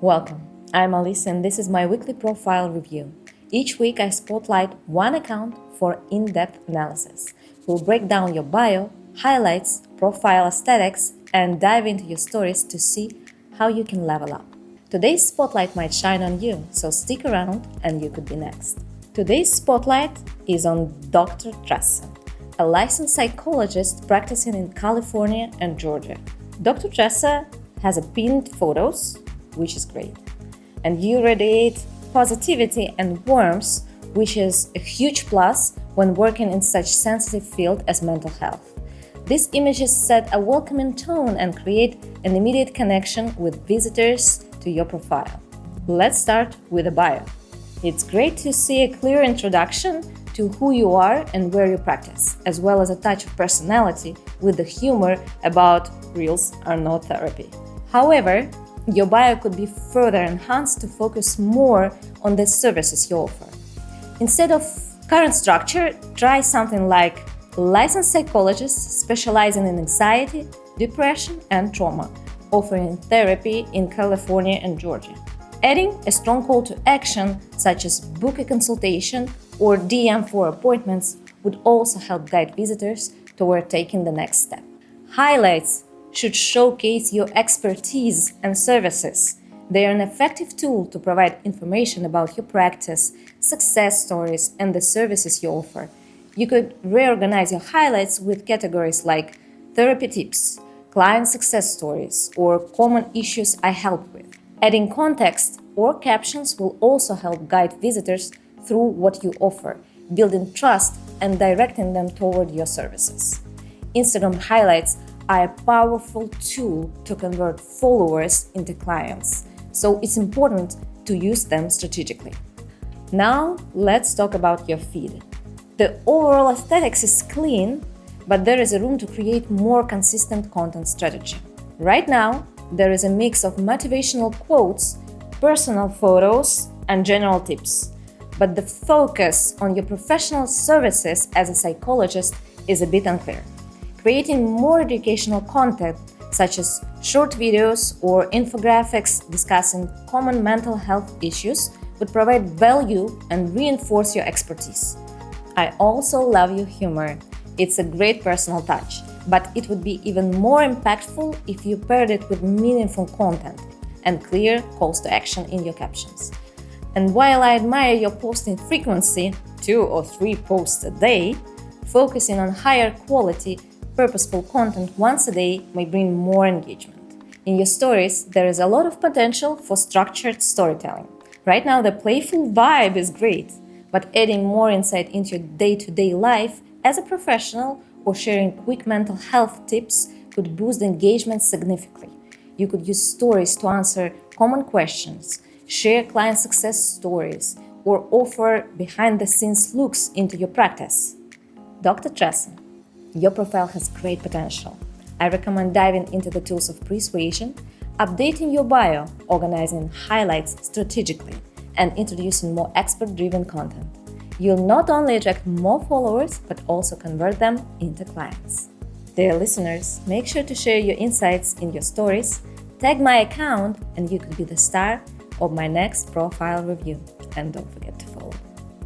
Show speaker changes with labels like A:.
A: Welcome. I'm Alice and this is my weekly profile review. Each week I spotlight one account for in-depth analysis. We'll break down your bio, highlights, profile aesthetics, and dive into your stories to see how you can level up. Today's spotlight might shine on you, so stick around and you could be next. Today's spotlight is on Dr. Tressa, a licensed psychologist practicing in California and Georgia. Dr. Tressa has pinned photos, which is great, and you radiate positivity and warmth, which is a huge plus when working in such sensitive field as mental health. These images set a welcoming tone and create an immediate connection with visitors to your profile. Let's start with a bio. It's great to see a clear introduction to who you are and where you practice, as well as a touch of personality with the humor about reels are not therapy. However, your bio could be further enhanced to focus more on the services you offer. Instead of current structure, try something like licensed psychologist specializing in anxiety, depression, and trauma, offering therapy in California and Georgia. Adding a strong call to action, such as book a consultation or DM for appointments, would also help guide visitors toward taking the next step. Highlights should showcase your expertise and services. They are an effective tool to provide information about your practice, success stories, and the services you offer. You could reorganize your highlights with categories like therapy tips, client success stories, or common issues I help with. Adding context or captions will also help guide visitors through what you offer, building trust and directing them toward your services. Instagram highlights are a powerful tool to convert followers into clients, so it's important to use them strategically. Now, let's talk about your feed. The overall aesthetics is clean, but there is a room to create more consistent content strategy. Right now, there is a mix of motivational quotes, personal photos, and general tips, but the focus on your professional services as a psychologist is a bit unclear. Creating more educational content, such as short videos or infographics discussing common mental health issues, would provide value and reinforce your expertise. I also love your humor. It's a great personal touch, but it would be even more impactful if you paired it with meaningful content and clear calls to action in your captions. And while I admire your posting frequency, 2 or 3 posts a day, focusing on higher quality purposeful content once a day may bring more engagement. In your stories, there is a lot of potential for structured storytelling. Right now, the playful vibe is great, but adding more insight into your day-to-day life as a professional or sharing quick mental health tips could boost engagement significantly. You could use stories to answer common questions, share client success stories, or offer behind-the-scenes looks into your practice. Dr. Tressa, your profile has great potential. I recommend diving into the tools of persuasion, updating your bio, organizing highlights strategically, and introducing more expert-driven content. You'll not only attract more followers, but also convert them into clients. Dear listeners, make sure to share your insights in your stories, tag my account, and you could be the star of my next profile review. And don't forget to